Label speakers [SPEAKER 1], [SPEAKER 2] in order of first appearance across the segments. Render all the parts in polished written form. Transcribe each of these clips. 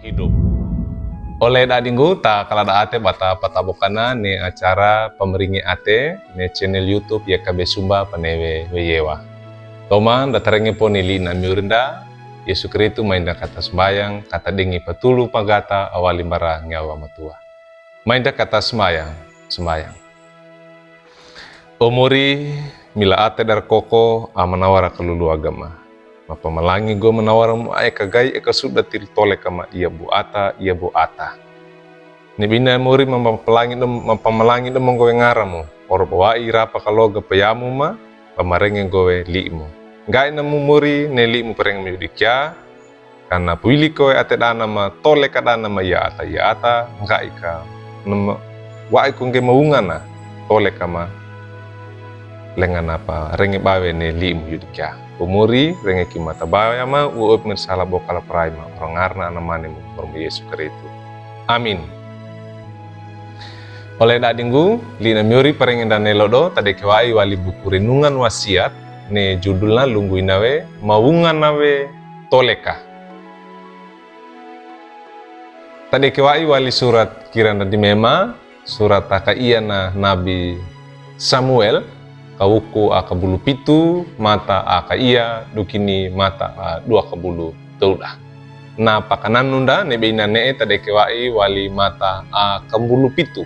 [SPEAKER 1] hidup. Oleh dadinggu ta kalada ate bata patabokana ne acara pemeringi ate ne channel YouTube YKB Sumba panewe weyewa. Toman datarenge ponili na miurinda Yesu Kristu mainda kata sembayang kata dengi patulu pagata awali bara nyawa matua. Mainda kata sembayang. Omori mila ate dar koko amanawara kelulu agama. Mapamalangi go menawaramu ay kagai eka sudah tole kama ia bu ata. Nibina muri mapamalangi do monggowe ngaramu. Oro bawa irapa kaloga payamu ma pamarenge gowe liimu. Ngai namu muri ne liimu pereng miyudikya karena puili kowe ate dana ma tole kadana ma ya ata ngai ka nama wa ikungge maungana tole kama lengan apa renge bawe ne liimu yudikya. Umuri renge kimata baya ma uop mirsala bokala praima orang ngarna anamane mu formu Yesu Kristu. Amin. Oleh dadinggu lina miuri perengin dan nelodo tade kewai wali buku renungan wasiat ne judulna lunggu inawe maungan nawe toleka. Tade kewai wali surat kirana dimema surat taka na Nabi Samuel kawuku akabulu pitu mata aka iya dukini mata dua kabulu teudah. Na pakanan nunda nebeina nee tade kewai wali mata akabulu pitu.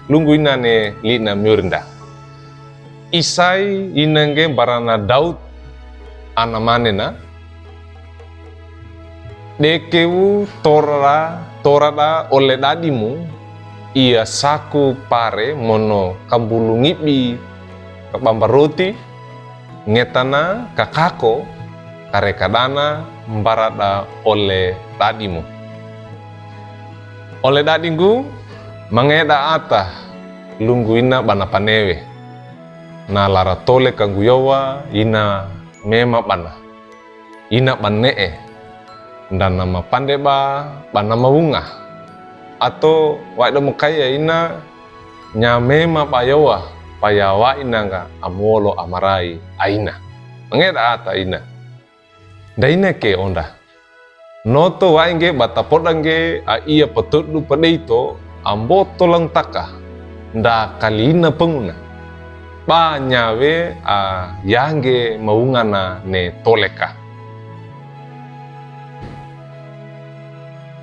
[SPEAKER 1] Lunggu ina ne lina miurinda. Isai inange barana Daud anamanena. Dekewu torada oleh dadimu ia saku pare mono kambulu ngibi kabambaruti ngetana kakako karekadana mbarada oleh dadimu. Oleh dadinggu mangeda ata lunggu ina bana panewe na lara tole kangguyowa ina mema bana ina banee dan nama pandeba bana maunga atau waida mukaya ina nyamema payawa payawa ina nga amolo amarai aina mangeda ata ina daina ke onda noto wainge batapodange a iya petudu padeito amboto lang taka nda kalina penguna banyawe yange maungana ne toleka.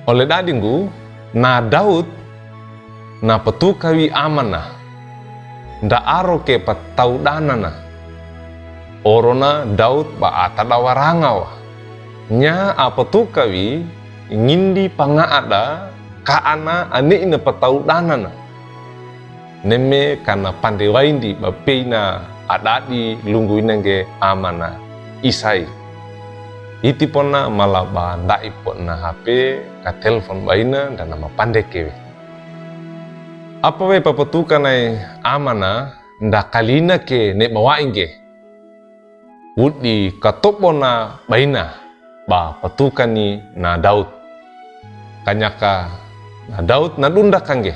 [SPEAKER 1] Oleh dadinggu na Daud na petukawi amana nda aro ke pataudanana orona Daud ba atadawarangawa nya apetukawi ngindi pangaada kaana ane ina pataudanana neme kana pandewaindi bapeina adadi lunggu inange amana isai iti pona malaba ndai pona HP ka telepon baina dan nama pandekewe apa we papetukanai amana nda kalina ke ne bawainge wudi katopona baina ba petukani na Daud kanyaka na Daud na dunda kange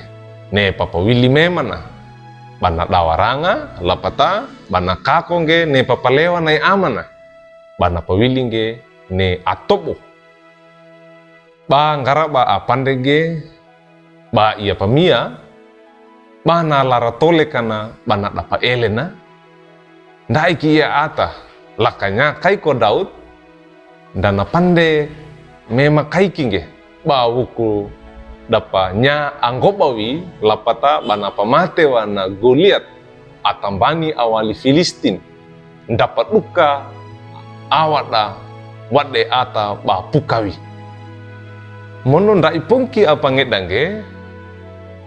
[SPEAKER 1] ne papa wili memana bana dawaranga lapata bana kakongge ne papa lewa nai amana bana pawilinge ne atobo ba ngara ba apandege ba iya pamia bana lara tole kana bana dapa elena ndai ki ia ata lakanya kaiko Daud dana pande mema kaikinge ba wuku dapa nya anggobawi lapata bana pamate wana Goliat atambani awali Filistin dapat duka awada wade ata ba pukawi mono nda ipungki apa ngedange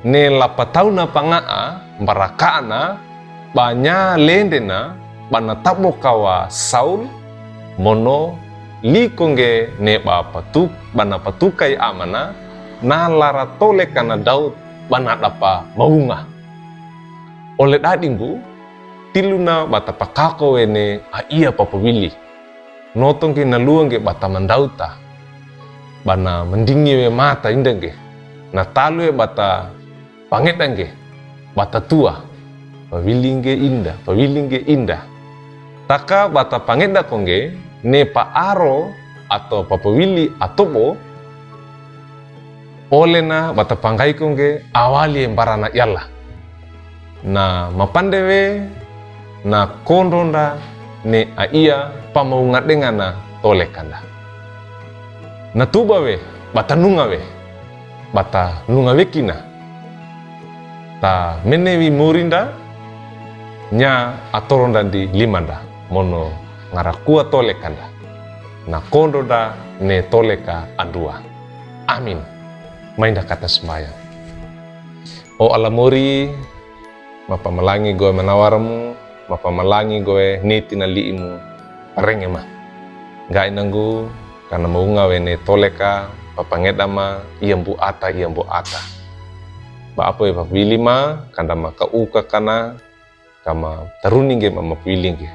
[SPEAKER 1] ne lapatauna pangaa barakana banya lendena bana tabokawa Saul mono likongge ne ba patuk bana patukai amana na lara tole kana Daud bana dapa maunga. Oleh dadinggu tiluna bata pakako wene a iya papawili notong ki naluangge bata mandauta bana mendingi we mata indenge na talu bata pangedange bata tua pawilinge indah taka bata pangeda kongge ne pa aro atau papawili atobo Ole na bata panggai kongge awali yang barana yalla. Na mapandewe na kondonda ne aia pamaungat dengan na tole kanda. Na tubawe bata nungawe bata nungawe kina. Ta menewi murinda nya atoronda di limanda mono ngarakua tole kanda. Na kondonda ne tole ka andua. Amin. Mainda kata sembahyang. O alamori, mapamalangi goe menawaramu, mapamalangi goe neti na liimu, parenge ma. Gai nanggu, karena maunga wene toleka, papangedama, iambu ata. Ba apa ya papili ma, kanda ma kauka kana, kama taruninge ma mapilinge.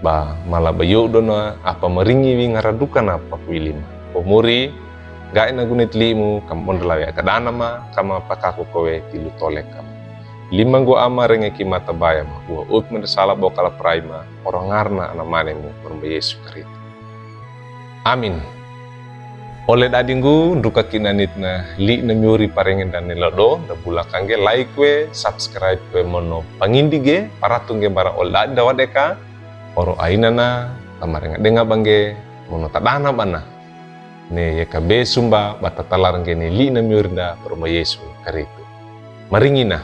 [SPEAKER 1] Ba malah bayo dona apa meringi wi ngaradukan apa papili ma. Pomori, gai na gunit limu kam ondalawe akadana ma kama pakaku kowe tilu tolek kam. Limanggo ama renge ki mata baya ma buah ut mendesala bokala praima orang ngarna anamanemu bermba Yesu Kristus. Amin. Oleh dadinggu duka kinanit na li na myuri parengen dan nilodo da bulakangge like we subscribe we mono pangindige paratungge bara olda dawadeka oro ainana tamarenga denga bangge mono tadana bana. Ne yakabe sumba batatalarang geni li na myurda berma Yesu Kristus. Maringina.